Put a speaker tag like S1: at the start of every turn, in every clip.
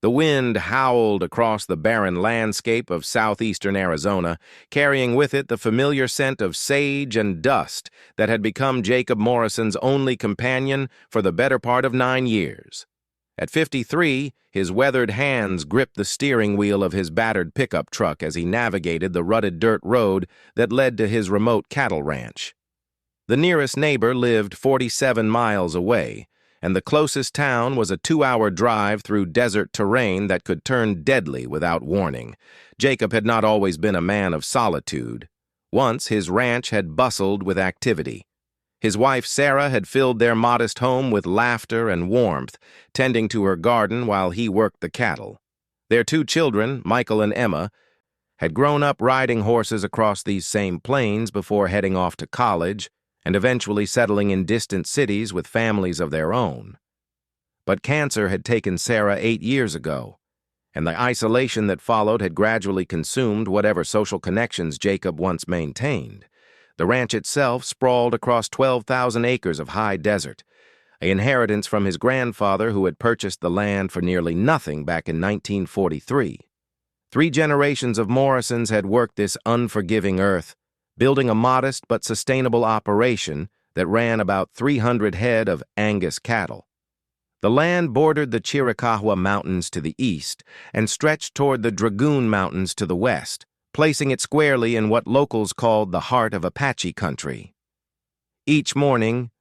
S1: The wind howled across the barren landscape of southeastern Arizona, carrying with it the familiar scent of sage and dust that had become Jacob Morrison's only companion for the better part of 9 years. At 53, his weathered hands gripped the steering wheel of his battered pickup truck as he navigated the rutted dirt road that led to his remote cattle ranch. The nearest neighbor lived 47 miles away, and the closest town was a 2-hour drive through desert terrain that could turn deadly without warning. Jacob had not always been a man of solitude. Once his ranch had bustled with activity. His wife Sarah had filled their modest home with laughter and warmth, tending to her garden while he worked the cattle. Their 2 children, Michael and Emma, had grown up riding horses across these same plains before heading off to college and eventually settling in distant cities with families of their own. But cancer had taken Sarah 8 years ago, and the isolation that followed had gradually consumed whatever social connections Jacob once maintained. The ranch itself sprawled across 12,000 acres of high desert, an inheritance from his grandfather who had purchased the land for nearly nothing back in 1943. 3 generations of Morrisons had worked this unforgiving earth, building a modest but sustainable operation that ran about 300 head of Angus cattle. The land bordered the Chiricahua Mountains to the east and stretched toward the Dragoon Mountains to the west, placing it squarely in what locals called the heart of Apache country. Each morning,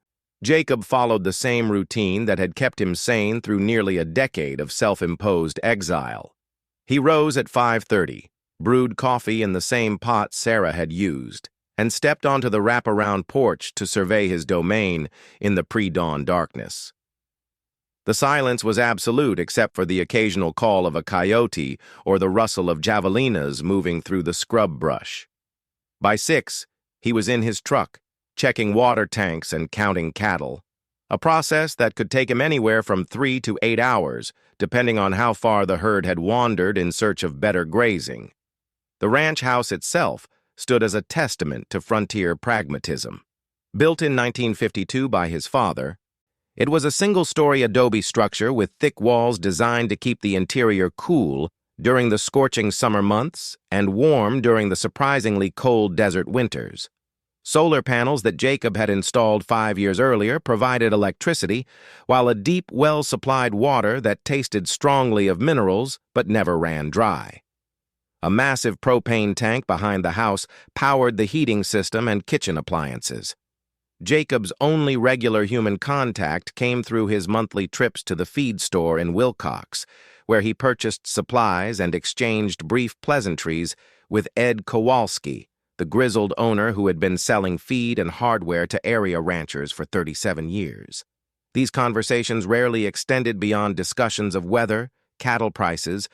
S1: Jacob followed the same routine that had kept him sane through nearly a decade of self-imposed exile. He rose at 5:30, brewed coffee in the same pot Sarah had used, and stepped onto the wraparound porch to survey his domain in the pre-dawn darkness. The silence was absolute except for the occasional call of a coyote or the rustle of javelinas moving through the scrub brush. By 6, he was in his truck, checking water tanks and counting cattle, a process that could take him anywhere from 3 to 8 hours, depending on how far the herd had wandered in search of better grazing. The ranch house itself stood as a testament to frontier pragmatism. Built in 1952 by his father, it was a single-story adobe structure with thick walls designed to keep the interior cool during the scorching summer months and warm during the surprisingly cold desert winters. Solar panels that Jacob had installed 5 years earlier provided electricity, while a deep, well-supplied water that tasted strongly of minerals but never ran dry. A massive propane tank behind the house powered the heating system and kitchen appliances. Jacob's only regular human contact came through his monthly trips to the feed store in Wilcox, where he purchased supplies and exchanged brief pleasantries with Ed Kowalski, the grizzled owner who had been selling feed and hardware to area ranchers for 37 years. These conversations rarely extended beyond discussions of weather, cattle prices,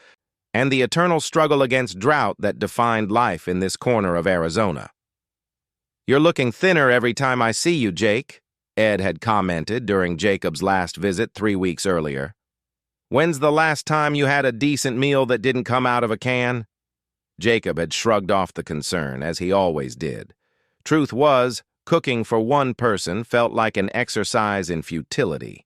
S1: and the eternal struggle against drought that defined life in this corner of Arizona. "You're looking thinner every time I see you, Jake," Ed had commented during Jacob's last visit 3 weeks earlier. "When's the last time you had a decent meal that didn't come out of a can?" Jacob had shrugged off the concern, as he always did. Truth was, cooking for one person felt like an exercise in futility.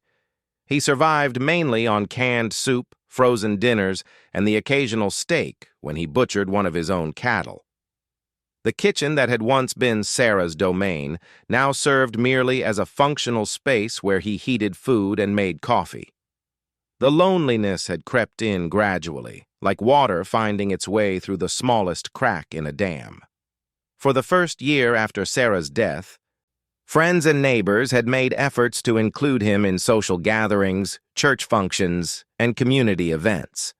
S1: He survived mainly on canned soup, frozen dinners, and the occasional steak when he butchered one of his own cattle. The kitchen that had once been Sarah's domain now served merely as a functional space where he heated food and made coffee. The loneliness had crept in gradually, like water finding its way through the smallest crack in a dam. For the first year after Sarah's death, friends and neighbors had made efforts to include him in social gatherings, church functions, and community events.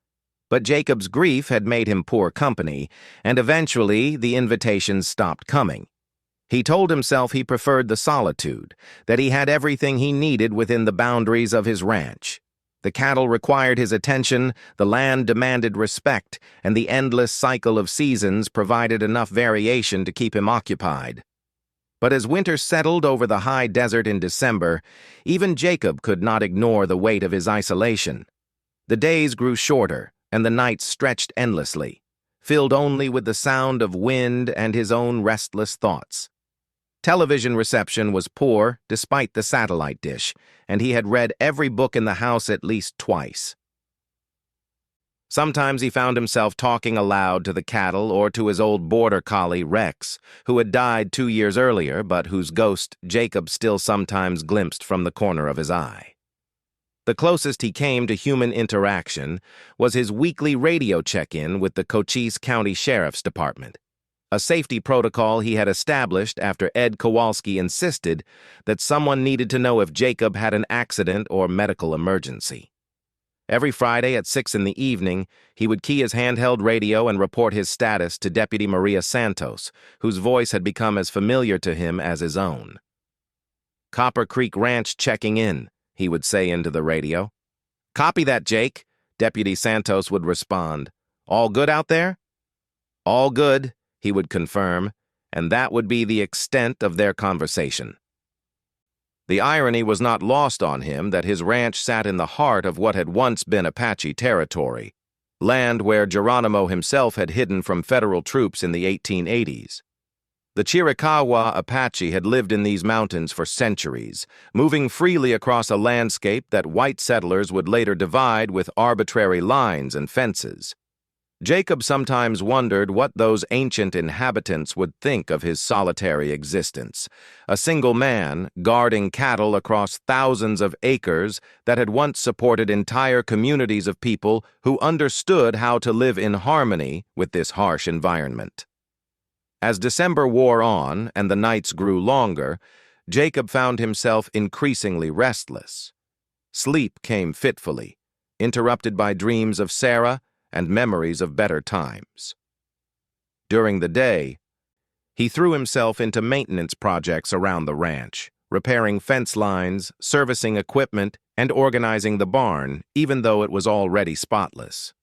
S1: But Jacob's grief had made him poor company, and eventually the invitations stopped coming. He told himself he preferred the solitude, that he had everything he needed within the boundaries of his ranch. The cattle required his attention, the land demanded respect, and the endless cycle of seasons provided enough variation to keep him occupied. But as winter settled over the high desert in December, even Jacob could not ignore the weight of his isolation. The days grew shorter, and the nights stretched endlessly, filled only with the sound of wind and his own restless thoughts. Television reception was poor despite the satellite dish, and he had read every book in the house at least twice. Sometimes he found himself talking aloud to the cattle or to his old border collie, Rex, who had died 2 years earlier, but whose ghost Jacob still sometimes glimpsed from the corner of his eye. The closest he came to human interaction was his weekly radio check-in with the Cochise County Sheriff's Department, a safety protocol he had established after Ed Kowalski insisted that someone needed to know if Jacob had an accident or medical emergency. Every Friday at 6 in the evening, he would key his handheld radio and report his status to Deputy Maria Santos, whose voice had become as familiar to him as his own. "Copper Creek Ranch checking in," he would say into the radio. "Copy that, Jake," Deputy Santos would respond. "All good out there?" "All good," he would confirm, and that would be the extent of their conversation. The irony was not lost on him that his ranch sat in the heart of what had once been Apache territory, land where Geronimo himself had hidden from federal troops in the 1880s. The Chiricahua Apache had lived in these mountains for centuries, moving freely across a landscape that white settlers would later divide with arbitrary lines and fences. Jacob sometimes wondered what those ancient inhabitants would think of his solitary existence, a single man guarding cattle across thousands of acres that had once supported entire communities of people who understood how to live in harmony with this harsh environment. As December wore on and the nights grew longer, Jacob found himself increasingly restless. Sleep came fitfully, interrupted by dreams of Sarah and memories of better times. During the day, he threw himself into maintenance projects around the ranch, repairing fence lines, servicing equipment, and organizing the barn, even though it was already spotless.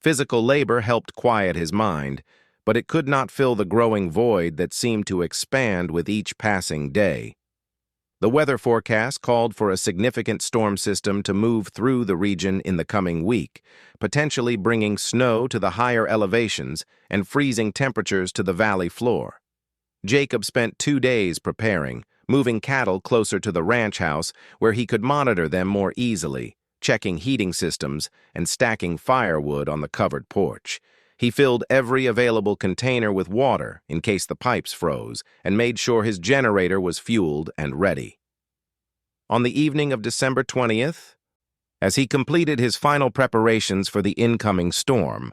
S1: Physical labor helped quiet his mind, but it could not fill the growing void that seemed to expand with each passing day. The weather forecast called for a significant storm system to move through the region in the coming week, potentially bringing snow to the higher elevations and freezing temperatures to the valley floor. Jacob spent 2 days preparing, moving cattle closer to the ranch house where he could monitor them more easily, checking heating systems and stacking firewood on the covered porch. He filled every available container with water in case the pipes froze and made sure his generator was fueled and ready. On the evening of December 20th, as he completed his final preparations for the incoming storm,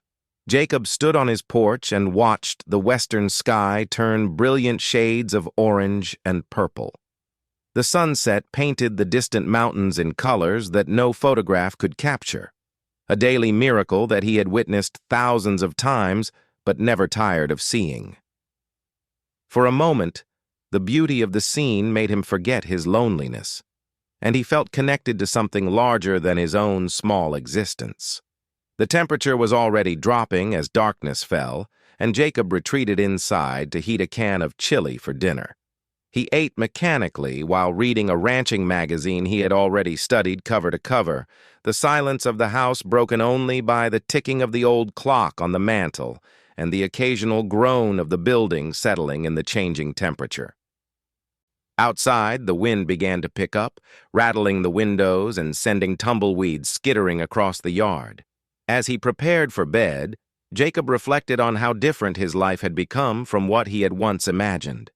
S1: Jacob stood on his porch and watched the western sky turn brilliant shades of orange and purple. The sunset painted the distant mountains in colors that no photograph could capture, a daily miracle that he had witnessed thousands of times but never tired of seeing. For a moment, the beauty of the scene made him forget his loneliness, and he felt connected to something larger than his own small existence. The temperature was already dropping as darkness fell, and Jacob retreated inside to heat a can of chili for dinner. He ate mechanically while reading a ranching magazine he had already studied cover to cover, the silence of the house broken only by the ticking of the old clock on the mantel and the occasional groan of the building settling in the changing temperature. Outside, the wind began to pick up, rattling the windows and sending tumbleweeds skittering across the yard. As he prepared for bed, Jacob reflected on how different his life had become from what he had once imagined.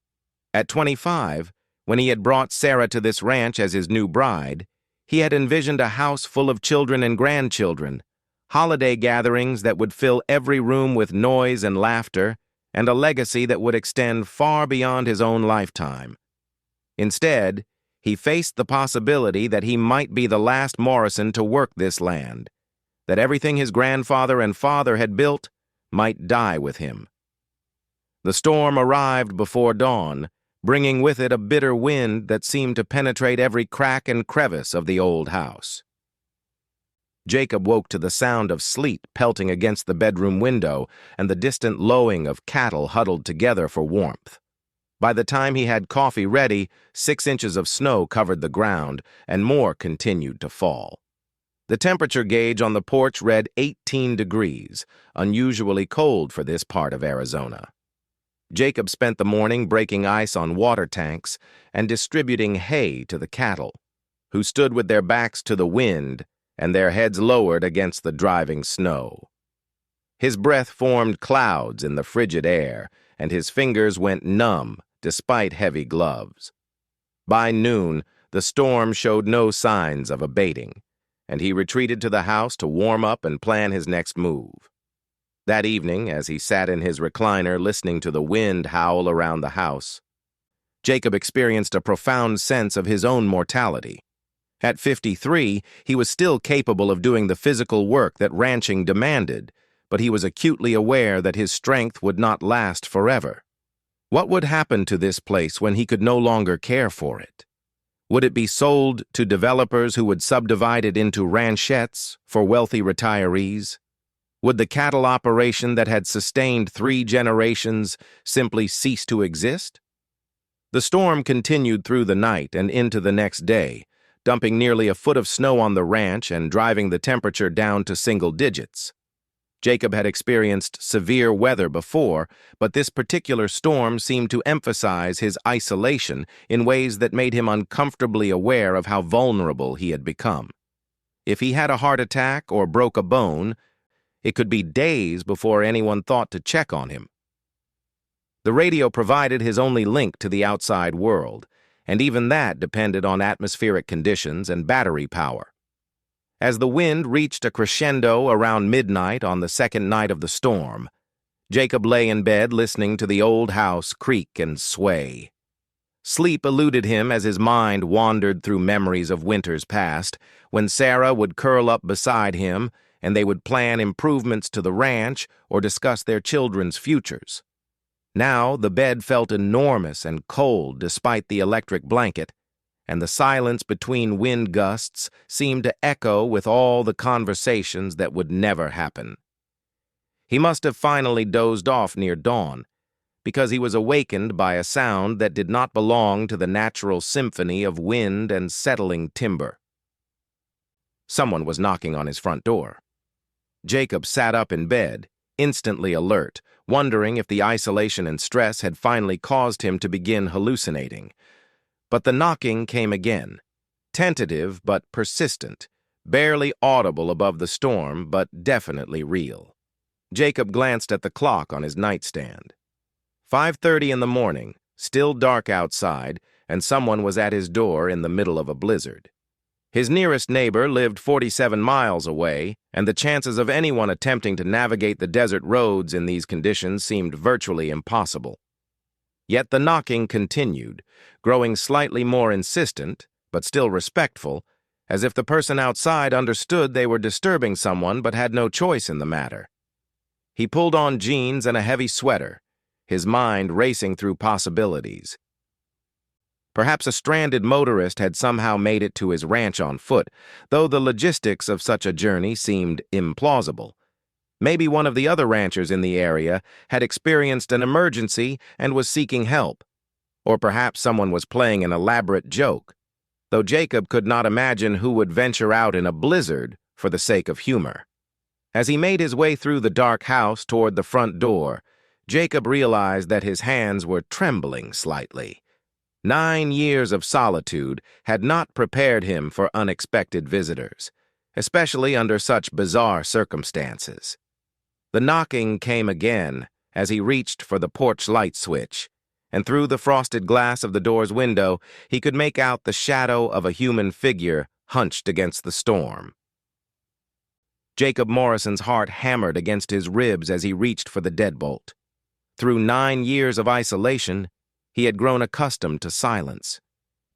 S1: At 25, when he had brought Sarah to this ranch as his new bride, he had envisioned a house full of children and grandchildren, holiday gatherings that would fill every room with noise and laughter, and a legacy that would extend far beyond his own lifetime. Instead, he faced the possibility that he might be the last Morrison to work this land, that everything his grandfather and father had built might die with him. The storm arrived before dawn, bringing with it a bitter wind that seemed to penetrate every crack and crevice of the old house. Jacob woke to the sound of sleet pelting against the bedroom window and the distant lowing of cattle huddled together for warmth. By the time he had coffee ready, 6 inches of snow covered the ground, and more continued to fall. The temperature gauge on the porch read 18 degrees, unusually cold for this part of Arizona. Jacob spent the morning breaking ice on water tanks and distributing hay to the cattle, who stood with their backs to the wind and their heads lowered against the driving snow. His breath formed clouds in the frigid air, and his fingers went numb despite heavy gloves. By noon, the storm showed no signs of abating, and he retreated to the house to warm up and plan his next move. That evening, as he sat in his recliner listening to the wind howl around the house, Jacob experienced a profound sense of his own mortality. At 53, he was still capable of doing the physical work that ranching demanded, but he was acutely aware that his strength would not last forever. What would happen to this place when he could no longer care for it? Would it be sold to developers who would subdivide it into ranchettes for wealthy retirees? Would the cattle operation that had sustained 3 generations simply cease to exist? The storm continued through the night and into the next day, dumping nearly a foot of snow on the ranch and driving the temperature down to single digits. Jacob had experienced severe weather before, but this particular storm seemed to emphasize his isolation in ways that made him uncomfortably aware of how vulnerable he had become. If he had a heart attack or broke a bone, it could be days before anyone thought to check on him. The radio provided his only link to the outside world, and even that depended on atmospheric conditions and battery power. As the wind reached a crescendo around midnight on the second night of the storm, Jacob lay in bed listening to the old house creak and sway. Sleep eluded him as his mind wandered through memories of winters past, when Sarah would curl up beside him and they would plan improvements to the ranch or discuss their children's futures. Now the bed felt enormous and cold despite the electric blanket, and the silence between wind gusts seemed to echo with all the conversations that would never happen. He must have finally dozed off near dawn, because he was awakened by a sound that did not belong to the natural symphony of wind and settling timber. Someone was knocking on his front door. Jacob sat up in bed, instantly alert, wondering if the isolation and stress had finally caused him to begin hallucinating. But the knocking came again, tentative but persistent, barely audible above the storm but definitely real. Jacob glanced at the clock on his nightstand. 5:30 in the morning, still dark outside, and someone was at his door in the middle of a blizzard. His nearest neighbor lived 47 miles away, and the chances of anyone attempting to navigate the desert roads in these conditions seemed virtually impossible. Yet the knocking continued, growing slightly more insistent, but still respectful, as if the person outside understood they were disturbing someone but had no choice in the matter. He pulled on jeans and a heavy sweater, his mind racing through possibilities. Perhaps a stranded motorist had somehow made it to his ranch on foot, though the logistics of such a journey seemed implausible. Maybe one of the other ranchers in the area had experienced an emergency and was seeking help. Or perhaps someone was playing an elaborate joke, though Jacob could not imagine who would venture out in a blizzard for the sake of humor. As he made his way through the dark house toward the front door, Jacob realized that his hands were trembling slightly. 9 years of solitude had not prepared him for unexpected visitors, especially under such bizarre circumstances. The knocking came again as he reached for the porch light switch, and through the frosted glass of the door's window, he could make out the shadow of a human figure hunched against the storm. Jacob Morrison's heart hammered against his ribs as he reached for the deadbolt. Through 9 years of isolation, he had grown accustomed to silence,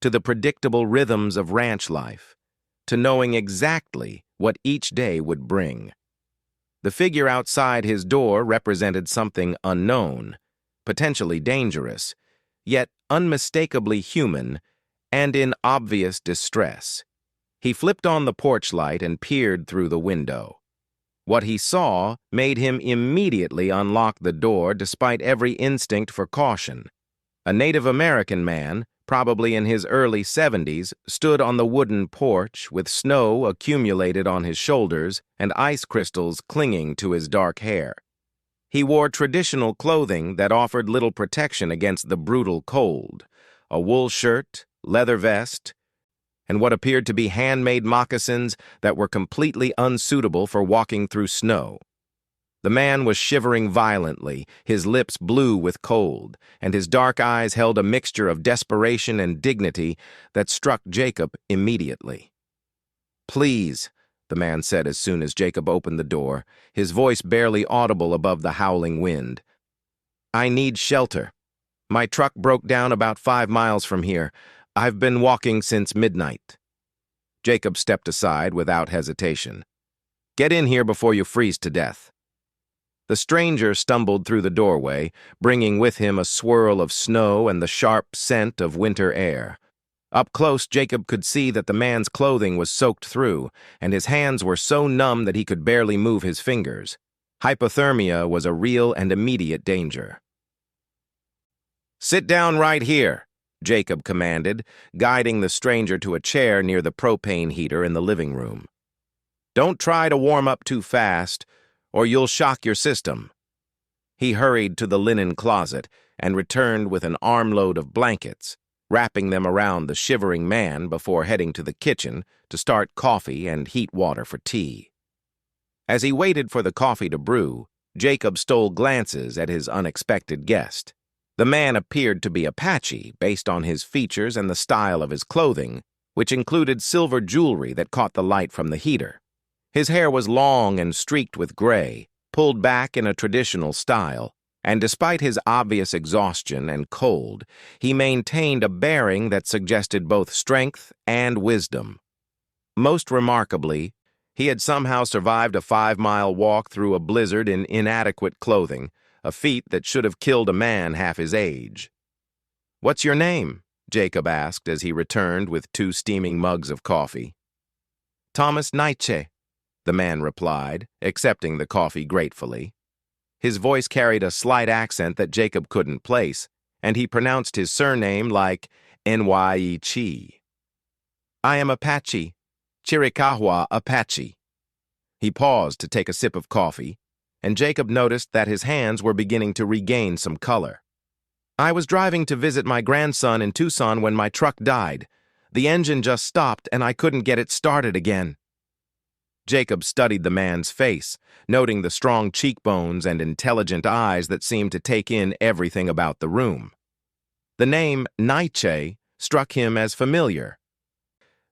S1: to the predictable rhythms of ranch life, to knowing exactly what each day would bring. The figure outside his door represented something unknown, potentially dangerous, yet unmistakably human and in obvious distress. He flipped on the porch light and peered through the window. What he saw made him immediately unlock the door despite every instinct for caution. A Native American man, probably in his early 70s, stood on the wooden porch with snow accumulated on his shoulders and ice crystals clinging to his dark hair. He wore traditional clothing that offered little protection against the brutal cold, a wool shirt, leather vest, and what appeared to be handmade moccasins that were completely unsuitable for walking through snow. The man was shivering violently, his lips blue with cold, and his dark eyes held a mixture of desperation and dignity that struck Jacob immediately. "Please," the man said as soon as Jacob opened the door, his voice barely audible above the howling wind. "I need shelter. My truck broke down about 5 miles from here. I've been walking since midnight." Jacob stepped aside without hesitation. "Get in here before you freeze to death." The stranger stumbled through the doorway, bringing with him a swirl of snow and the sharp scent of winter air. Up close, Jacob could see that the man's clothing was soaked through, and his hands were so numb that he could barely move his fingers. Hypothermia was a real and immediate danger. "Sit down right here," Jacob commanded, guiding the stranger to a chair near the propane heater in the living room. "Don't try to warm up too fast, or you'll shock your system." He hurried to the linen closet and returned with an armload of blankets, wrapping them around the shivering man before heading to the kitchen to start coffee and heat water for tea. As he waited for the coffee to brew, Jacob stole glances at his unexpected guest. The man appeared to be Apache based on his features and the style of his clothing, which included silver jewelry that caught the light from the heater. His hair was long and streaked with gray, pulled back in a traditional style, and despite his obvious exhaustion and cold, he maintained a bearing that suggested both strength and wisdom. Most remarkably, he had somehow survived a 5-mile walk through a blizzard in inadequate clothing, a feat that should have killed a man half his age. "What's your name?" Jacob asked as he returned with 2 steaming mugs of coffee. "Thomas Nietzsche," the man replied, accepting the coffee gratefully. His voice carried a slight accent that Jacob couldn't place, and he pronounced his surname like Nye-chi. "I am Apache, Chiricahua Apache." He paused to take a sip of coffee, and Jacob noticed that his hands were beginning to regain some color. "I was driving to visit my grandson in Tucson when my truck died. The engine just stopped and I couldn't get it started again." Jacob studied the man's face, noting the strong cheekbones and intelligent eyes that seemed to take in everything about the room. The name Nietzsche struck him as familiar,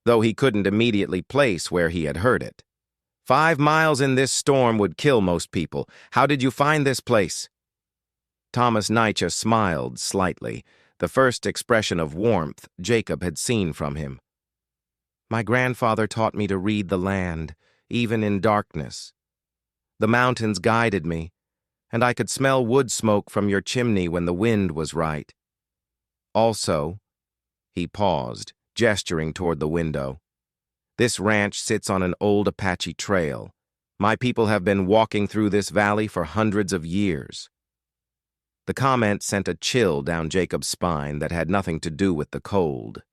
S1: though he couldn't immediately place where he had heard it. 5 miles in this storm would kill most people. How did you find this place?" Thomas Nietzsche smiled slightly, the first expression of warmth Jacob had seen from him. "My grandfather taught me to read the land, even in darkness. The mountains guided me, and I could smell wood smoke from your chimney when the wind was right. Also," he paused, gesturing toward the window, "this ranch sits on an old Apache trail. My people have been walking through this valley for hundreds of years." The comment sent a chill down Jacob's spine that had nothing to do with the cold.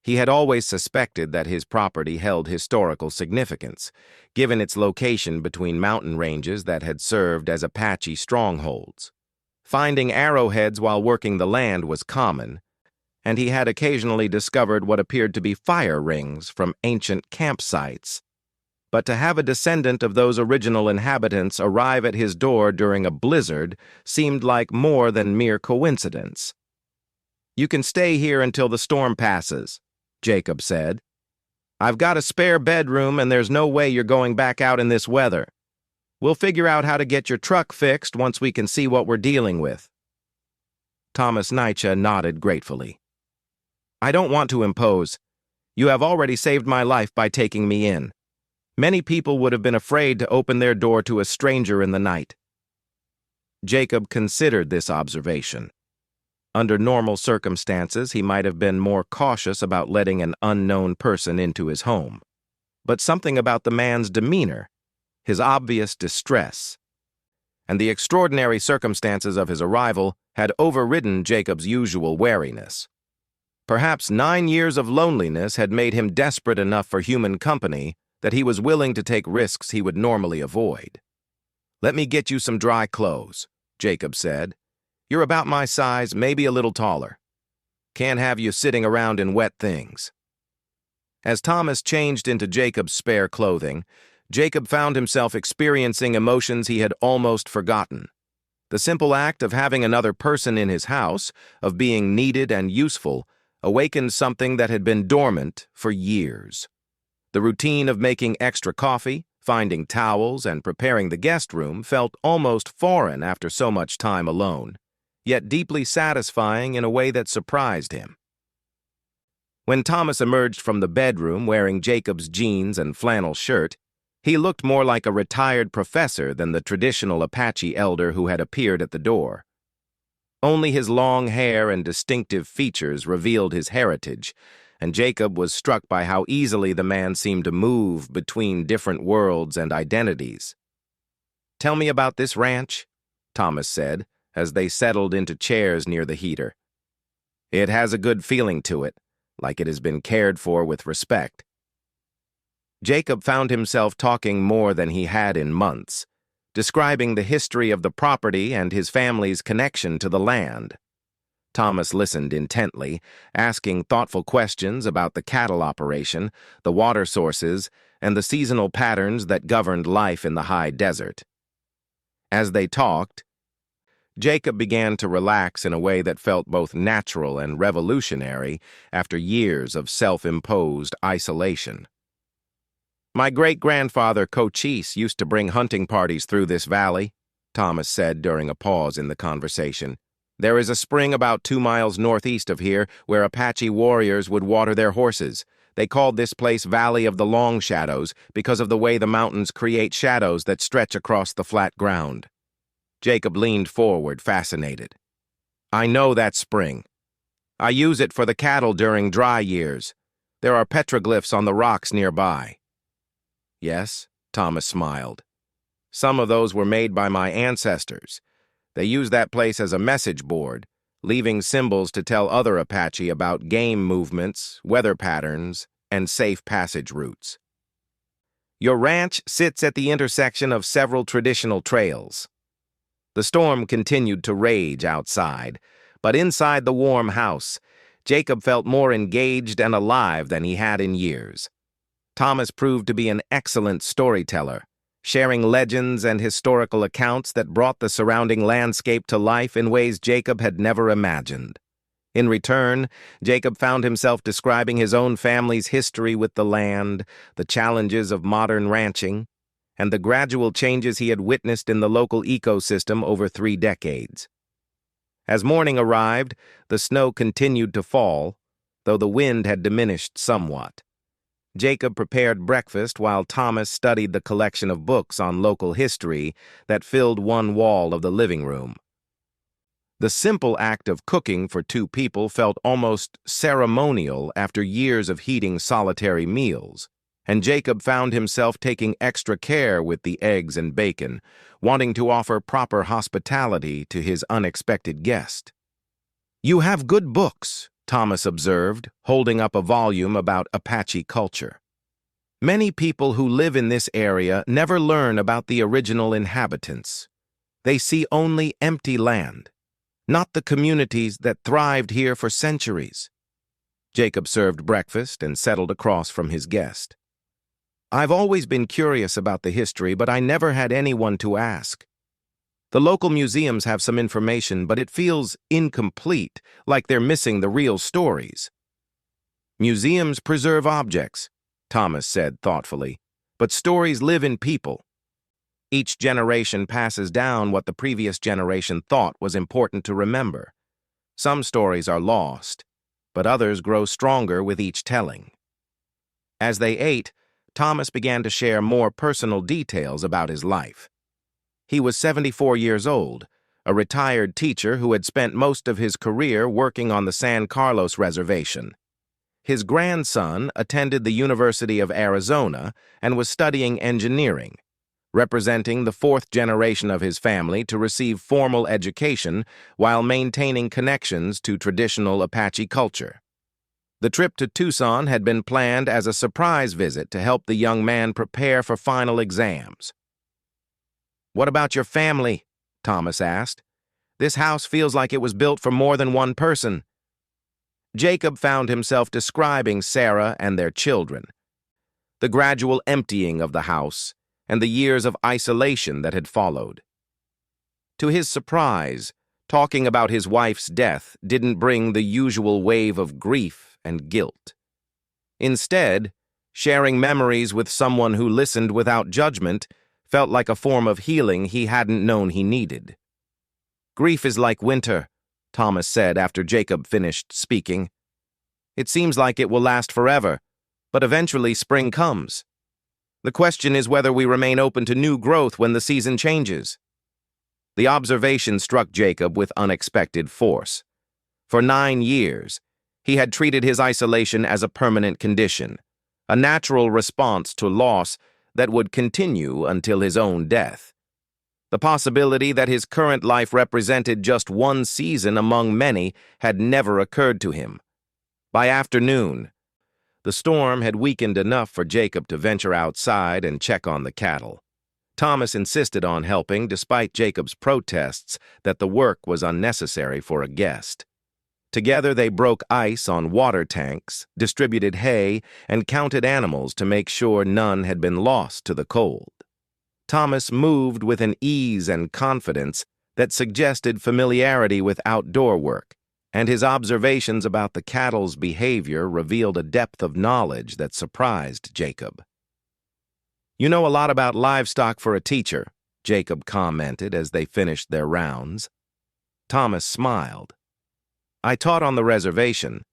S1: He had always suspected that his property held historical significance, given its location between mountain ranges that had served as Apache strongholds. Finding arrowheads while working the land was common, and he had occasionally discovered what appeared to be fire rings from ancient campsites. But to have a descendant of those original inhabitants arrive at his door during a blizzard seemed like more than mere coincidence. "You can stay here until the storm passes," Jacob said. "I've got a spare bedroom and there's no way you're going back out in this weather. We'll figure out how to get your truck fixed once we can see what we're dealing with." Thomas Nietzsche nodded gratefully. "I don't want to impose. You have already saved my life by taking me in. Many people would have been afraid to open their door to a stranger in the night." Jacob considered this observation. Under normal circumstances, he might have been more cautious about letting an unknown person into his home. But something about the man's demeanor, his obvious distress, and the extraordinary circumstances of his arrival had overridden Jacob's usual wariness. Perhaps 9 years of loneliness had made him desperate enough for human company that he was willing to take risks he would normally avoid. "Let me get you some dry clothes," Jacob said. "You're about my size, maybe a little taller. Can't have you sitting around in wet things." As Thomas changed into Jacob's spare clothing, Jacob found himself experiencing emotions he had almost forgotten. The simple act of having another person in his house, of being needed and useful, awakened something that had been dormant for years. The routine of making extra coffee, finding towels, and preparing the guest room felt almost foreign after so much time alone, yet deeply satisfying in a way that surprised him. When Thomas emerged from the bedroom wearing Jacob's jeans and flannel shirt, he looked more like a retired professor than the traditional Apache elder who had appeared at the door. Only his long hair and distinctive features revealed his heritage, and Jacob was struck by how easily the man seemed to move between different worlds and identities. "Tell me about this ranch," Thomas said, as they settled into chairs near the heater. "It has a good feeling to it, like it has been cared for with respect." Jacob found himself talking more than he had in months, describing the history of the property and his family's connection to the land. Thomas listened intently, asking thoughtful questions about the cattle operation, the water sources, and the seasonal patterns that governed life in the high desert. As they talked, Jacob began to relax in a way that felt both natural and revolutionary after years of self-imposed isolation. "My great-grandfather Cochise used to bring hunting parties through this valley," Thomas said during a pause in the conversation. "There is a spring about 2 miles northeast of here where Apache warriors would water their horses. They called this place Valley of the Long Shadows because of the way the mountains create shadows that stretch across the flat ground." Jacob leaned forward, fascinated. "I know that spring. I use it for the cattle during dry years. There are petroglyphs on the rocks nearby." "Yes," Thomas smiled. "Some of those were made by my ancestors. They used that place as a message board, leaving symbols to tell other Apache about game movements, weather patterns, and safe passage routes." "Your ranch sits at the intersection of several traditional trails." The storm continued to rage outside, but inside the warm house, Jacob felt more engaged and alive than he had in years. Thomas proved to be an excellent storyteller, sharing legends and historical accounts that brought the surrounding landscape to life in ways Jacob had never imagined. In return, Jacob found himself describing his own family's history with the land, the challenges of modern ranching, and the gradual changes he had witnessed in the local ecosystem over 3 decades. As morning arrived, the snow continued to fall, though the wind had diminished somewhat. Jacob prepared breakfast while Thomas studied the collection of books on local history that filled one wall of the living room. The simple act of cooking for 2 people felt almost ceremonial after years of heating solitary meals, and Jacob found himself taking extra care with the eggs and bacon, wanting to offer proper hospitality to his unexpected guest. "You have good books," Thomas observed, holding up a volume about Apache culture. "Many people who live in this area never learn about the original inhabitants. They see only empty land, not the communities that thrived here for centuries." Jacob served breakfast and settled across from his guest. "I've always been curious about the history, but I never had anyone to ask. The local museums have some information, but it feels incomplete, like they're missing the real stories." "Museums preserve objects," Thomas said thoughtfully, "but stories live in people. Each generation passes down what the previous generation thought was important to remember. Some stories are lost, but others grow stronger with each telling." As they ate, Thomas began to share more personal details about his life. He was 74 years old, a retired teacher who had spent most of his career working on the San Carlos Reservation. His grandson attended the University of Arizona and was studying engineering, representing the 4th generation of his family to receive formal education while maintaining connections to traditional Apache culture. The trip to Tucson had been planned as a surprise visit to help the young man prepare for final exams. "What about your family?" Thomas asked. "This house feels like it was built for more than one person." Jacob found himself describing Sarah and their children. The gradual emptying of the house, and the years of isolation that had followed. To his surprise, talking about his wife's death didn't bring the usual wave of grief and guilt. Instead, sharing memories with someone who listened without judgment felt like a form of healing he hadn't known he needed. "Grief is like winter," Thomas said after Jacob finished speaking. "It seems like it will last forever, but eventually spring comes. The question is whether we remain open to new growth when the season changes." The observation struck Jacob with unexpected force. For 9 years, he had treated his isolation as a permanent condition, a natural response to loss that would continue until his own death. The possibility that his current life represented just one season among many had never occurred to him. By afternoon, the storm had weakened enough for Jacob to venture outside and check on the cattle. Thomas insisted on helping despite Jacob's protests that the work was unnecessary for a guest. Together they broke ice on water tanks, distributed hay, and counted animals to make sure none had been lost to the cold. Thomas moved with an ease and confidence that suggested familiarity with outdoor work, and his observations about the cattle's behavior revealed a depth of knowledge that surprised Jacob. "You know a lot about livestock for a teacher," Jacob commented as they finished their rounds. Thomas smiled. "I taught on the reservation,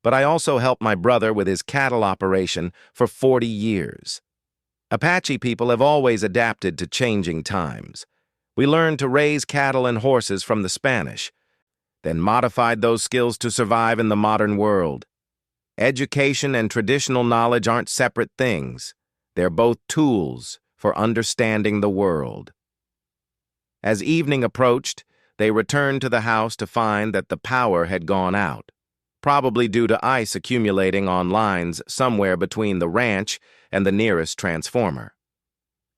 S1: but I also helped my brother with his cattle operation for 40 years. Apache people have always adapted to changing times. We learned to raise cattle and horses from the Spanish, then modified those skills to survive in the modern world. Education and traditional knowledge aren't separate things. They're both tools for understanding the world." As evening approached, they returned to the house to find that the power had gone out, probably due to ice accumulating on lines somewhere between the ranch and the nearest transformer.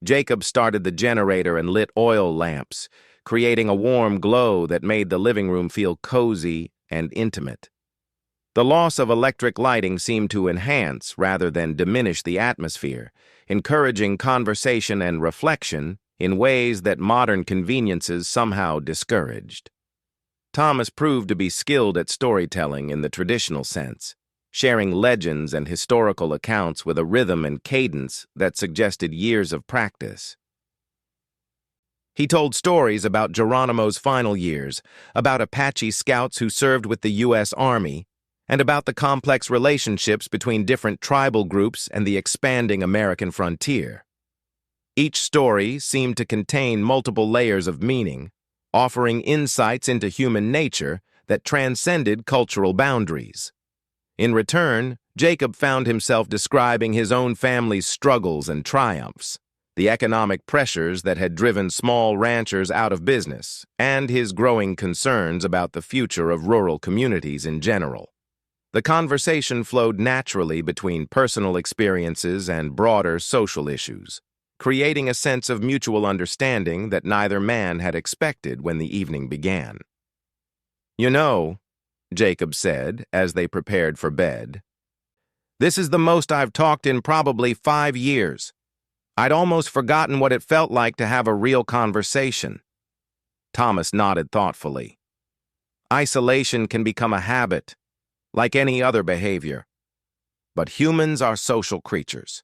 S1: Jacob started the generator and lit oil lamps, creating a warm glow that made the living room feel cozy and intimate. The loss of electric lighting seemed to enhance rather than diminish the atmosphere, encouraging conversation and reflection in ways that modern conveniences somehow discouraged. Thomas proved to be skilled at storytelling in the traditional sense, sharing legends and historical accounts with a rhythm and cadence that suggested years of practice. He told stories about Geronimo's final years, about Apache scouts who served with the U.S. Army, and about the complex relationships between different tribal groups and the expanding American frontier. Each story seemed to contain multiple layers of meaning, offering insights into human nature that transcended cultural boundaries. In return, Jacob found himself describing his own family's struggles and triumphs, the economic pressures that had driven small ranchers out of business, and his growing concerns about the future of rural communities in general. The conversation flowed naturally between personal experiences and broader social issues, creating a sense of mutual understanding that neither man had expected when the evening began. "You know," Jacob said as they prepared for bed, "this is the most I've talked in probably 5 years. I'd almost forgotten what it felt like to have a real conversation." Thomas nodded thoughtfully. "Isolation can become a habit, like any other behavior. But humans are social creatures.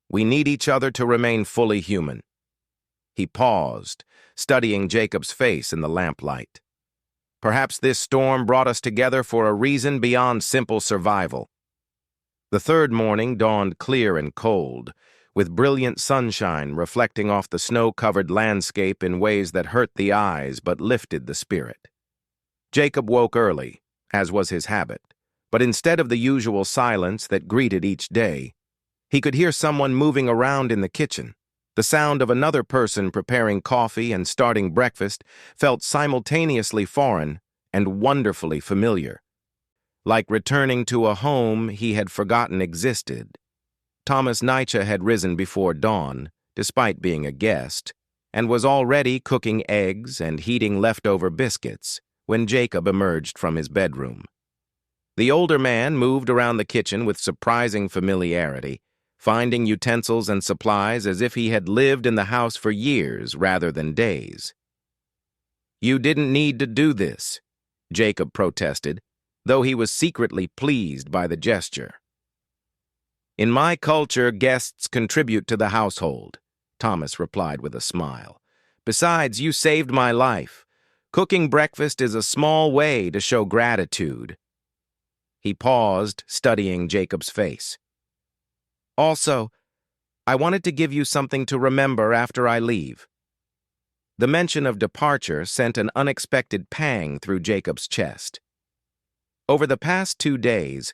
S1: We need each other to remain fully human." He paused, studying Jacob's face in the lamplight. "Perhaps this storm brought us together for a reason beyond simple survival." The third morning dawned clear and cold, with brilliant sunshine reflecting off the snow-covered landscape in ways that hurt the eyes but lifted the spirit. Jacob woke early, as was his habit, but instead of the usual silence that greeted each day, he could hear someone moving around in the kitchen. The sound of another person preparing coffee and starting breakfast felt simultaneously foreign and wonderfully familiar, like returning to a home he had forgotten existed. Thomas Nietzsche had risen before dawn, despite being a guest, and was already cooking eggs and heating leftover biscuits when Jacob emerged from his bedroom. The older man moved around the kitchen with surprising familiarity, finding utensils and supplies as if he had lived in the house for years rather than days. "You didn't need to do this," Jacob protested, though he was secretly pleased by the gesture. "In my culture, guests contribute to the household," Thomas replied with a smile. "Besides, you saved my life. Cooking breakfast is a small way to show gratitude." He paused, studying Jacob's face. "Also, I wanted to give you something to remember after I leave." The mention of departure sent an unexpected pang through Jacob's chest. Over the past 2 days,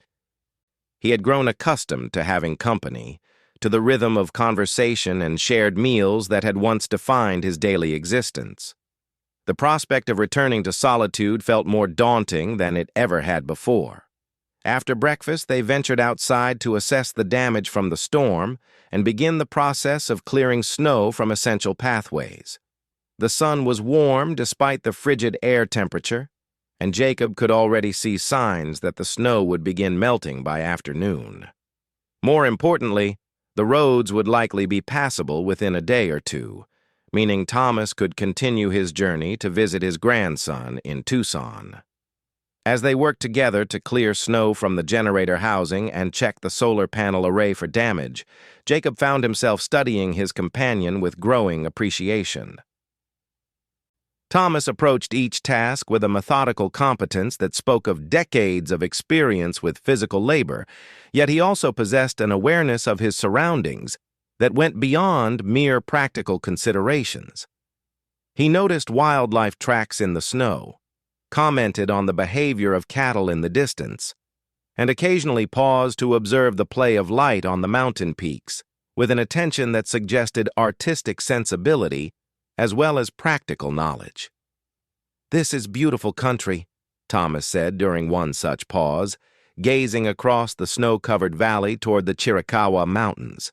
S1: he had grown accustomed to having company, to the rhythm of conversation and shared meals that had once defined his daily existence. The prospect of returning to solitude felt more daunting than it ever had before. After breakfast, they ventured outside to assess the damage from the storm and begin the process of clearing snow from essential pathways. The sun was warm despite the frigid air temperature, and Jacob could already see signs that the snow would begin melting by afternoon. More importantly, the roads would likely be passable within a day or two, meaning Thomas could continue his journey to visit his grandson in Tucson. As they worked together to clear snow from the generator housing and check the solar panel array for damage, Jacob found himself studying his companion with growing appreciation. Thomas approached each task with a methodical competence that spoke of decades of experience with physical labor, yet he also possessed an awareness of his surroundings that went beyond mere practical considerations. He noticed wildlife tracks in the snow, commented on the behavior of cattle in the distance, and occasionally paused to observe the play of light on the mountain peaks, with an attention that suggested artistic sensibility as well as practical knowledge. "This is beautiful country," Thomas said during one such pause, gazing across the snow-covered valley toward the Chiricahua Mountains.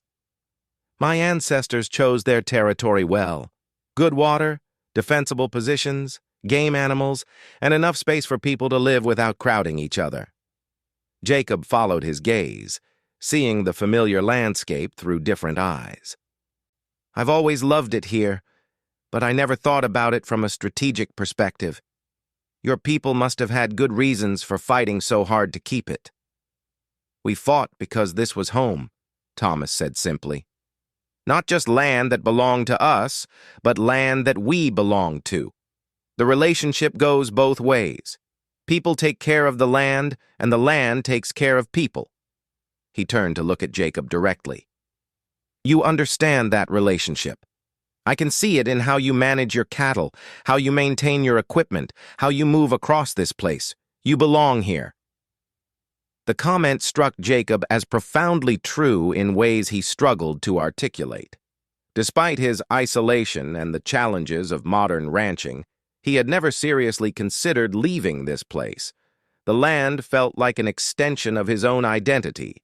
S1: "My ancestors chose their territory well. Good water, defensible positions, game animals, and enough space for people to live without crowding each other." Jacob followed his gaze, seeing the familiar landscape through different eyes. "I've always loved it here, but I never thought about it from a strategic perspective. Your people must have had good reasons for fighting so hard to keep it." "We fought because this was home," Thomas said simply. "Not just land that belonged to us, but land that we belonged to. The relationship goes both ways. People take care of the land, and the land takes care of people." He turned to look at Jacob directly. "You understand that relationship. I can see it in how you manage your cattle, how you maintain your equipment, how you move across this place. You belong here." The comment struck Jacob as profoundly true in ways he struggled to articulate. Despite his isolation and the challenges of modern ranching, he had never seriously considered leaving this place. The land felt like an extension of his own identity,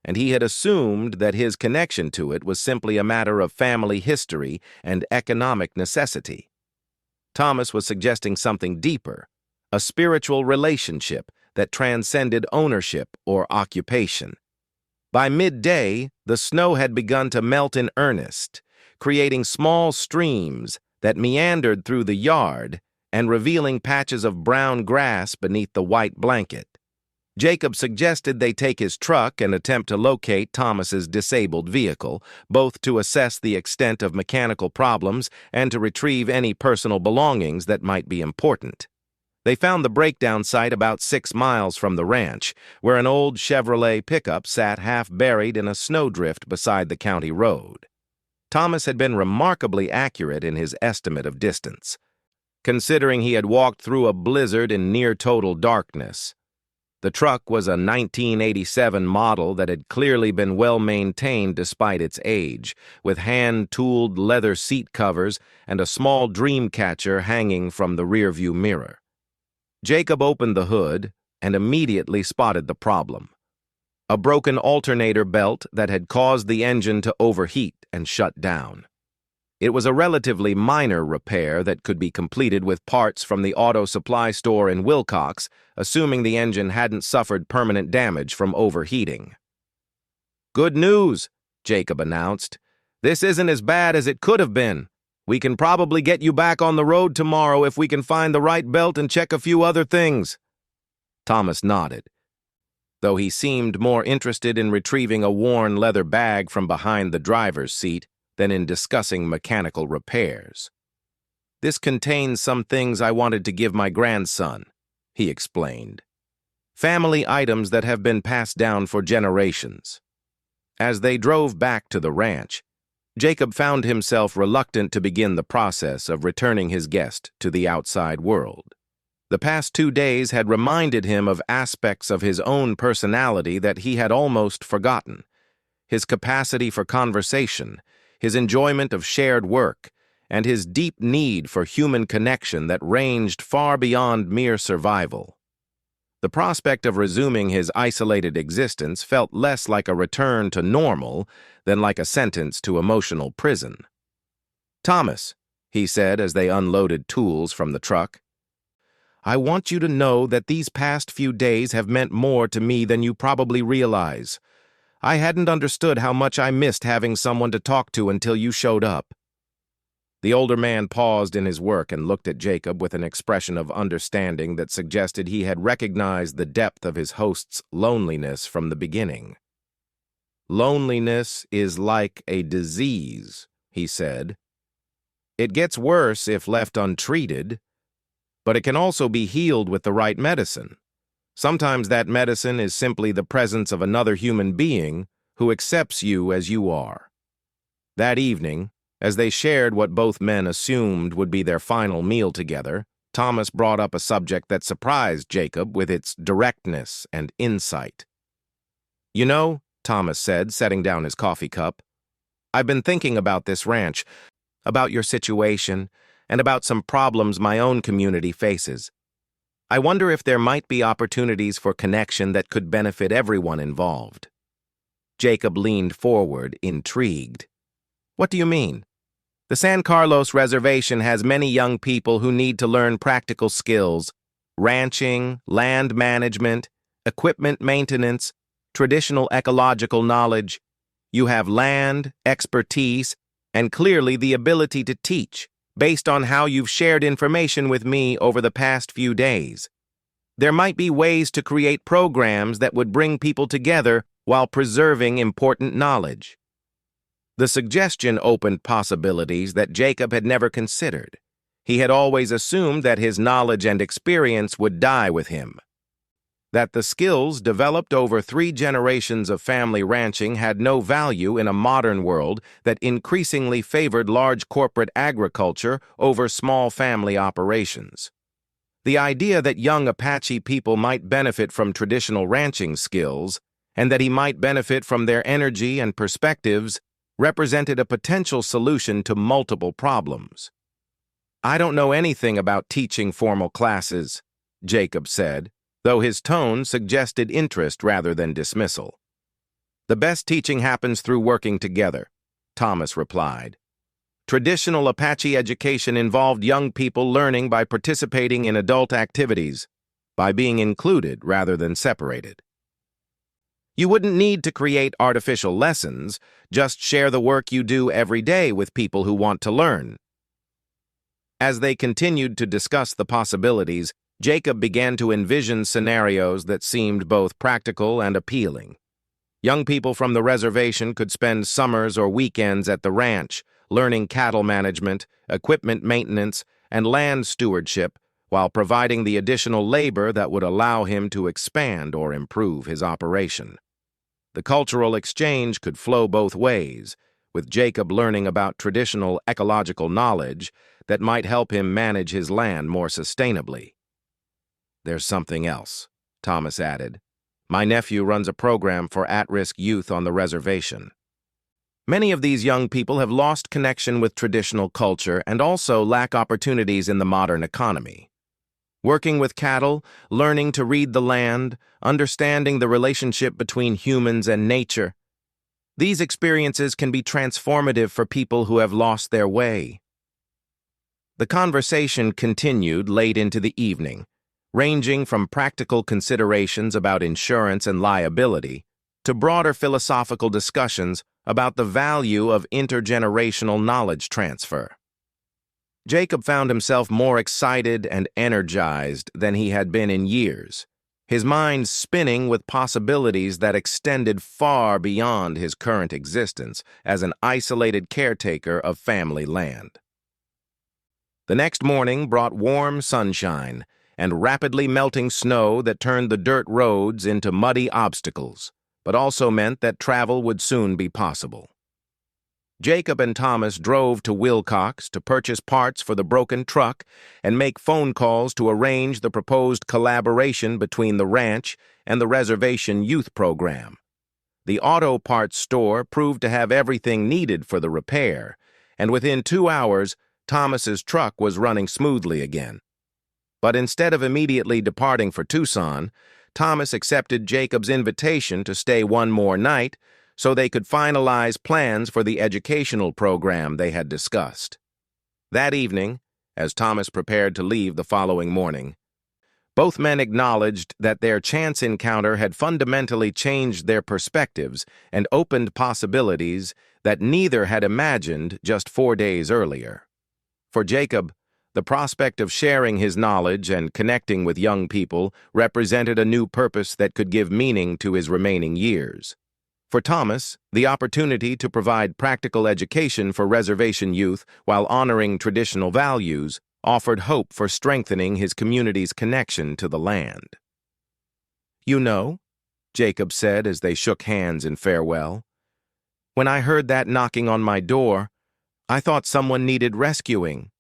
S1: and he had assumed that his connection to it was simply a matter of family history and economic necessity. Thomas was suggesting something deeper, a spiritual relationship that transcended ownership or occupation. By midday, the snow had begun to melt in earnest, creating small streams that meandered through the yard and revealing patches of brown grass beneath the white blanket. Jacob suggested they take his truck and attempt to locate Thomas's disabled vehicle, both to assess the extent of mechanical problems and to retrieve any personal belongings that might be important. They found the breakdown site about 6 miles from the ranch, where an old Chevrolet pickup sat half buried in a snowdrift beside the county road. Thomas had been remarkably accurate in his estimate of distance, considering he had walked through a blizzard in near-total darkness. The truck was a 1987 model that had clearly been well-maintained despite its age, with hand-tooled leather seat covers and a small dream catcher hanging from the rearview mirror. Jacob opened the hood and immediately spotted the problem: a broken alternator belt that had caused the engine to overheat and shut down. It was a relatively minor repair that could be completed with parts from the auto supply store in Wilcox, assuming the engine hadn't suffered permanent damage from overheating. "Good news," Jacob announced. "This isn't as bad as it could have been. We can probably get you back on the road tomorrow if we can find the right belt and check a few other things." Thomas nodded, though he seemed more interested in retrieving a worn leather bag from behind the driver's seat than in discussing mechanical repairs. "This contains some things I wanted to give my grandson," he explained. "Family items that have been passed down for generations." As they drove back to the ranch, Jacob found himself reluctant to begin the process of returning his guest to the outside world. The past 2 days had reminded him of aspects of his own personality that he had almost forgotten. His capacity for conversation, his enjoyment of shared work, and his deep need for human connection that ranged far beyond mere survival. The prospect of resuming his isolated existence felt less like a return to normal than like a sentence to emotional prison. "Thomas," he said as they unloaded tools from the truck, "I want you to know that these past few days have meant more to me than you probably realize. I hadn't understood how much I missed having someone to talk to until you showed up." The older man paused in his work and looked at Jacob with an expression of understanding that suggested he had recognized the depth of his host's loneliness from the beginning. "Loneliness is like a disease," he said. "It gets worse if left untreated, but it can also be healed with the right medicine. Sometimes that medicine is simply the presence of another human being who accepts you as you are." That evening, as they shared what both men assumed would be their final meal together, Thomas brought up a subject that surprised Jacob with its directness and insight. "You know," Thomas said, setting down his coffee cup, "I've been thinking about this ranch, about your situation, and about some problems my own community faces. I wonder if there might be opportunities for connection that could benefit everyone involved." Jacob leaned forward, intrigued. "What do you mean?" "The San Carlos Reservation has many young people who need to learn practical skills: ranching, land management, equipment maintenance, traditional ecological knowledge. You have land, expertise, and clearly the ability to teach, based on how you've shared information with me over the past few days. There might be ways to create programs that would bring people together while preserving important knowledge." The suggestion opened possibilities that Jacob had never considered. He had always assumed that his knowledge and experience would die with him, that the skills developed over 3 generations of family ranching had no value in a modern world that increasingly favored large corporate agriculture over small family operations. The idea that young Apache people might benefit from traditional ranching skills, and that he might benefit from their energy and perspectives, represented a potential solution to multiple problems. "I don't know anything about teaching formal classes," Jacob said, though his tone suggested interest rather than dismissal. "The best teaching happens through working together," Thomas replied. "Traditional Apache education involved young people learning by participating in adult activities, by being included rather than separated. You wouldn't need to create artificial lessons, just share the work you do every day with people who want to learn." As they continued to discuss the possibilities, Jacob began to envision scenarios that seemed both practical and appealing. Young people from the reservation could spend summers or weekends at the ranch, learning cattle management, equipment maintenance, and land stewardship, while providing the additional labor that would allow him to expand or improve his operation. The cultural exchange could flow both ways, with Jacob learning about traditional ecological knowledge that might help him manage his land more sustainably. "There's something else," Thomas added. "My nephew runs a program for at-risk youth on the reservation. Many of these young people have lost connection with traditional culture and also lack opportunities in the modern economy. Working with cattle, learning to read the land, understanding the relationship between humans and nature. These experiences can be transformative for people who have lost their way." The conversation continued late into the evening, ranging from practical considerations about insurance and liability to broader philosophical discussions about the value of intergenerational knowledge transfer. Jacob found himself more excited and energized than he had been in years, his mind spinning with possibilities that extended far beyond his current existence as an isolated caretaker of family land. The next morning brought warm sunshine and rapidly melting snow that turned the dirt roads into muddy obstacles, but also meant that travel would soon be possible. Jacob and Thomas drove to Wilcox to purchase parts for the broken truck and make phone calls to arrange the proposed collaboration between the ranch and the reservation youth program. The auto parts store proved to have everything needed for the repair, and within 2 hours, Thomas's truck was running smoothly again. But instead of immediately departing for Tucson, Thomas accepted Jacob's invitation to stay one more night so they could finalize plans for the educational program they had discussed. That evening, as Thomas prepared to leave the following morning, both men acknowledged that their chance encounter had fundamentally changed their perspectives and opened possibilities that neither had imagined just 4 days earlier. For Jacob, the prospect of sharing his knowledge and connecting with young people represented a new purpose that could give meaning to his remaining years. For Thomas, the opportunity to provide practical education for reservation youth while honoring traditional values offered hope for strengthening his community's connection to the land. "You know," Jacob said as they shook hands in farewell, "when I heard that knocking on my door, I thought someone needed rescuing.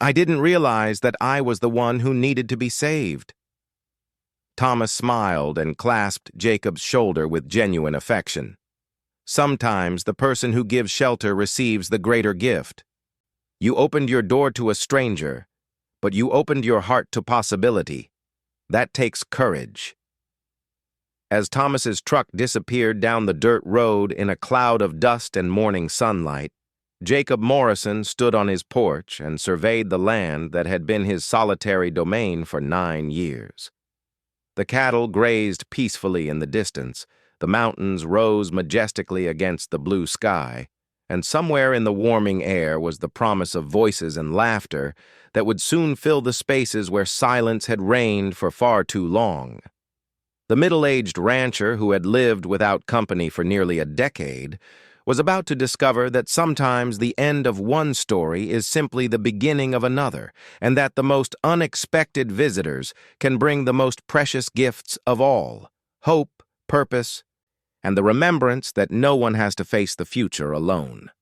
S1: I didn't realize that I was the one who needed to be saved." Thomas smiled and clasped Jacob's shoulder with genuine affection. Sometimes the person who gives shelter receives the greater gift. You opened your door to a stranger, but you opened your heart to possibility. That takes courage. As Thomas's truck disappeared down the dirt road in a cloud of dust and morning sunlight, Jacob Morrison stood on his porch and surveyed the land that had been his solitary domain for 9 years. The cattle grazed peacefully in the distance, the mountains rose majestically against the blue sky, and somewhere in the warming air was the promise of voices and laughter that would soon fill the spaces where silence had reigned for far too long. The middle-aged rancher who had lived without company for nearly a decade was about to discover that sometimes the end of one story is simply the beginning of another, and that the most unexpected visitors can bring the most precious gifts of all: hope, purpose, and the remembrance that no one has to face the future alone.